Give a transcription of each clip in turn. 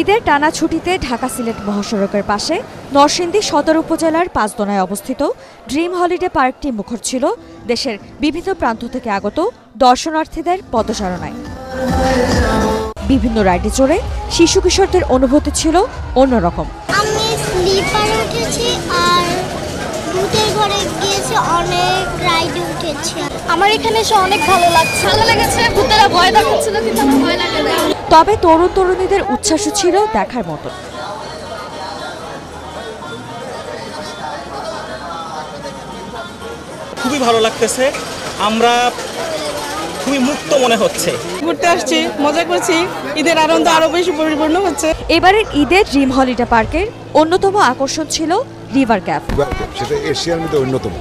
ঈদের টানা ছুটিতে ঢাকা সিলেট মহাসড়কের পাশে নরসিংদী সদর উপজেলার পাঁচদোনায় অবস্থিত ড্রিম হলিডে পার্কটি মুখর ছিল দেশের বিভিন্ন প্রান্ত থেকে আগত দর্শনার্থীদের পদচারণায়। বিভিন্ন রাইডে চড়ে শিশু কিশোরদের অনুভূতি ছিল অন্যরকম। আমি স্লিপারে উঠেছি আর ভূতের ঘরে গিয়েছি, অনেক রাইডে উঠেছি। আমার এখানে এসে অনেক ভালো লাগছে, ভালো লেগেছে। ভূতেরা ভয় দেখাচ্ছিল কিন্তু আমার ভয় লাগে না। তবে তরুণ তরুণীদের উচ্ছ্বাস ছিল দেখার মতো। খুবই ভালো লাগতেছে, আমরা খুবই মুক্ত মনে হচ্ছে। ঘুরতে আসছি, মজা করছি, ঈদের আনন্দ আরো বেশি পরিপূর্ণ হচ্ছে। এবারের ঈদের ড্রিম হলিডে পার্কের অন্যতম আকর্ষণ ছিল রিভার ক্যাফ। সেটা এশিয়ার মধ্যে অন্যতম,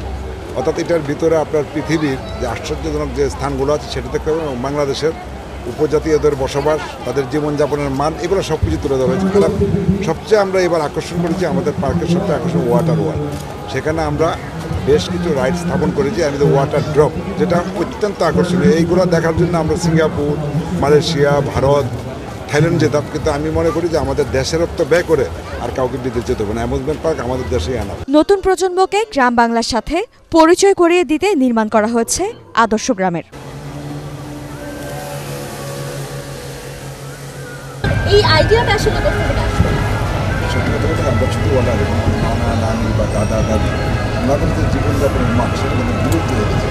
অর্থাৎ এটার ভিতরে আপনার পৃথিবীর যে আশ্চর্যজনক যে স্থানগুলো আছে সেটা দেখতে পাবেন। বাংলাদেশের উপজাতীয়দের বসবাস, তাদের জীবনযাপনের মান, এগুলো সব কিছু তুলে ধরা হয়েছে। সবচেয়ে আমরা এবার আকর্ষণ করেছি আমাদের পার্কের সবচেয়ে আকর্ষণ ওয়াটার ওয়ার্ল্ড। সেখানে আমরা বেশ কিছু রাইড স্থাপন করেছি, আমাদের ওয়াটার ড্রপ, যেটা অত্যন্ত আকর্ষণীয়। এইগুলো দেখার জন্য আমরা সিঙ্গাপুর, মালয়েশিয়া, ভারত, থাইল্যান্ড যেতাম, কিন্তু আমি মনে করি যে আমাদের দেশের রক্ত ব্যয় করে আর কাউকে বিদেশ যেতে হবে না। অ্যামিউজমেন্ট পার্ক আমাদের দেশেই আনা। নতুন প্রজন্মকে গ্রাম বাংলার সাথে পরিচয় করিয়ে দিতে নির্মাণ করা হয়েছে আদর্শ গ্রামের। এই আইডিয়াটা আসলে কোথা থেকে আসলো? সত্যি কথা বলতে আমরা ছোটোবেলার নানা নানি বা দাদা দাদি ওনাদের যে জীবনযাপনের মান সেটা কিন্তু বিলুপ্ত হয়ে গেছে।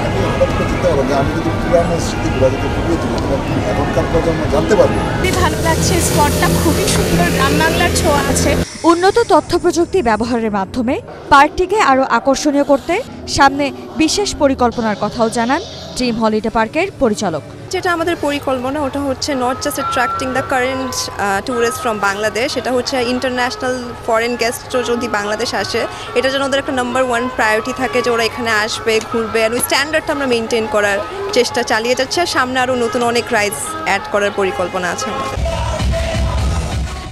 আমি হঠাৎ করে চিন্তা করলাম যে আমি যদি পুরানো স্মৃতিগুলো যদি ফুটিয়ে তুলি তখন এখনকার প্রজন্ম জানতে পারবে। খুবই ভালো লাগছে, স্পটটা খুবই সুন্দর, গ্রাম বাংলার ছোঁয়া আছে। উন্নত তথ্য প্রযুক্তি ব্যবহারের মাধ্যমে পার্কটিকে আরও আকর্ষণীয় করতে সামনে বিশেষ পরিকল্পনার কথাও জানান ড্রিম হলিডে পার্কের পরিচালক। যেটা আমাদের পরিকল্পনা ওটা হচ্ছে not just attracting the current tourist from Bangladesh, এটা হচ্ছে ইন্টারন্যাশনাল ফরেন গেস্টও যদি বাংলাদেশ আসে, এটা যেন ওদের একটা নাম্বার ওয়ান প্রায়োরিটি থাকে যে ওরা এখানে আসবে, ঘুরবে। আর ওই স্ট্যান্ডার্ডটা আমরা মেনটেন করার চেষ্টা চালিয়ে যাচ্ছে। সামনে আরও নতুন অনেক রাইডস অ্যাড করার পরিকল্পনা আছে আমাদের।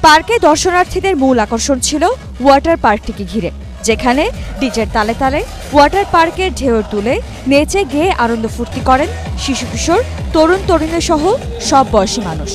পার্কে দর্শনার্থীদের মূল আকর্ষণ ছিল ওয়াটার পার্কটিকে ঘিরে, যেখানে ডিজের তালে তালে ওয়াটার পার্কের ঢেউ তুলে নেচে গেয়ে আনন্দ ফুর্তি করেন শিশু কিশোর, তরুণ তরুণী সহ সব বয়সী মানুষ।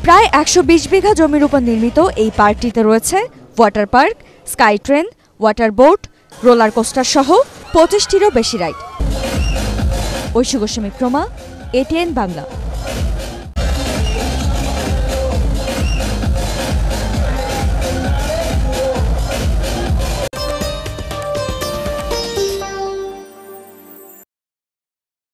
প্রায় ১২০ বিঘা জমির উপর নির্মিত এই পার্কটিতে রয়েছে water park, sky train, water boat, roller coaster সহ ২৫টিরও বেশি রাইড। ঐশী গোস্বামী প্রমা, এটিএন বাংলা।